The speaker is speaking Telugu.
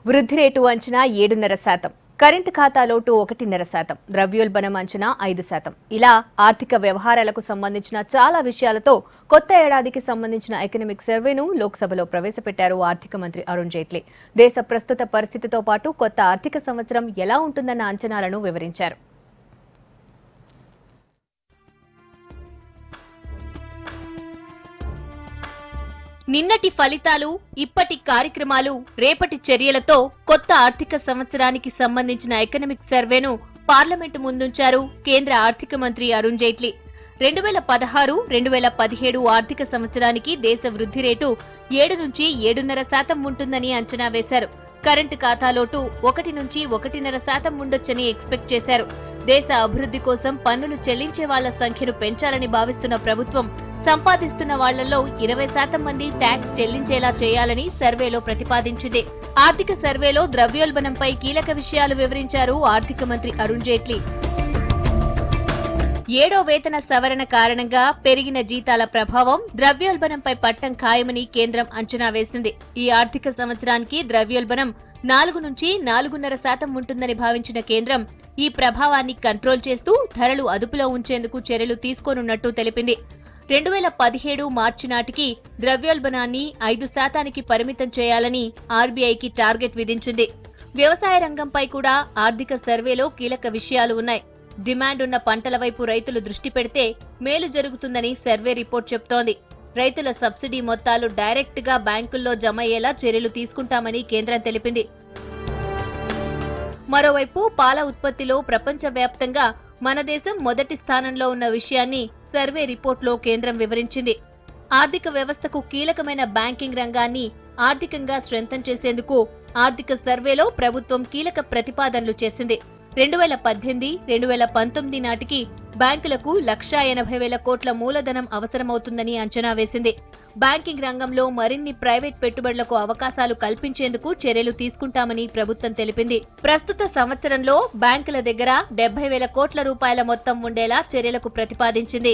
వృద్ధి రేటు అంచనా 7.5%, కరెంటు ఖాతా లోటు 1.5%, ద్రవ్యోల్బణం అంచనా 5%. ఇలా ఆర్థిక వ్యవహారాలకు సంబంధించిన చాలా విషయాలతో కొత్త ఏడాదికి సంబంధించిన ఎకనామిక్ సర్వేను లోక్సభలో ప్రవేశపెట్టారు ఆర్థిక మంత్రి అరుణ్ జైట్లీ. దేశ ప్రస్తుత పరిస్థితితో పాటు కొత్త ఆర్థిక సంవత్సరం ఎలా ఉంటుందన్న అంచనాలను వివరించారు. నిన్నటి ఫలితాలు, ఇప్పటి కార్యక్రమాలు, రేపటి చర్యలతో కొత్త ఆర్థిక సంవత్సరానికి సంబంధించిన ఎకనామిక్ సర్వేను పార్లమెంటు ముందుంచారు కేంద్ర ఆర్థిక మంత్రి అరుణ్ జైట్లీ. 2016-2017 ఆర్థిక సంవత్సరానికి దేశ వృద్ధి రేటు 7 నుంచి 7.5% ఉంటుందని అంచనా వేశారు. కరెంటు ఖాతా లోటు 1 నుంచి 1.5% ఉండొచ్చని ఎక్స్పెక్ట్ చేశారు. దేశ అభివృద్ధి కోసం పన్నులు చెల్లించే వాళ్ల సంఖ్యను పెంచాలని భావిస్తున్న ప్రభుత్వం సంపాదిస్తున్న వాళ్లలో 20% మంది ట్యాక్స్ చెల్లించేలా చేయాలని సర్వేలో ప్రతిపాదించింది. ఆర్థిక సర్వేలో ద్రవ్యోల్బణంపై కీలక విషయాలు వివరించారు ఆర్థిక మంత్రి అరుణ్ జైట్లీ. 7వ వేతన సవరణ కారణంగా పెరిగిన జీతాల ప్రభావం ద్రవ్యోల్బణంపై పట్టం ఖాయమని కేంద్రం అంచనా వేసింది. ఈ ఆర్థిక సంవత్సరానికి ద్రవ్యోల్బణం 4 నుంచి 4.5% ఉంటుందని భావించిన కేంద్రం ఈ ప్రభావాన్ని కంట్రోల్ చేస్తూ ధరలు అదుపులో ఉంచేందుకు చర్యలు తీసుకోనున్నట్టు తెలిపింది. 2017 మార్చి నాటికి ద్రవ్యోల్బణాన్ని 5% పరిమితం చేయాలని ఆర్బీఐకి టార్గెట్ విధించింది. వ్యవసాయ రంగంపై కూడా ఆర్థిక సర్వేలో కీలక విషయాలు ఉన్నాయి. డిమాండ్ ఉన్న పంటల వైపు రైతులు దృష్టి పెడితే మేలు జరుగుతుందని సర్వే రిపోర్ట్ చెబుతోంది. రైతుల సబ్సిడీ మొత్తాలు డైరెక్ట్ గా బ్యాంకుల్లో జమ అయ్యేలా చర్యలు తీసుకుంటామని కేంద్రం తెలిపింది. మరోవైపు పాల ఉత్పత్తిలో ప్రపంచవ్యాప్తంగా మన దేశం మొదటి స్థానంలో ఉన్న విషయాన్ని సర్వే రిపోర్టులో కేంద్రం వివరించింది. ఆర్థిక వ్యవస్థకు కీలకమైన బ్యాంకింగ్ రంగాన్ని ఆర్థికంగా స్ట్రెంథన్ చేసేందుకు ఆర్థిక సర్వేలో ప్రభుత్వం కీలక ప్రతిపాదనలు చేసింది. 2018-2019 నాటికి బ్యాంకులకు 1,80,000 కోట్ల మూలధనం అవసరమవుతుందని అంచనా వేసింది. బ్యాంకింగ్ రంగంలో మరిన్ని ప్రైవేట్ పెట్టుబడులకు అవకాశాలు కల్పించేందుకు చర్యలు తీసుకుంటామని ప్రభుత్వం తెలిపింది. ప్రస్తుత సంవత్సరంలో బ్యాంకుల దగ్గర 70,000 కోట్ల రూపాయల మొత్తం ఉండేలా చర్యలకు ప్రతిపాదించింది.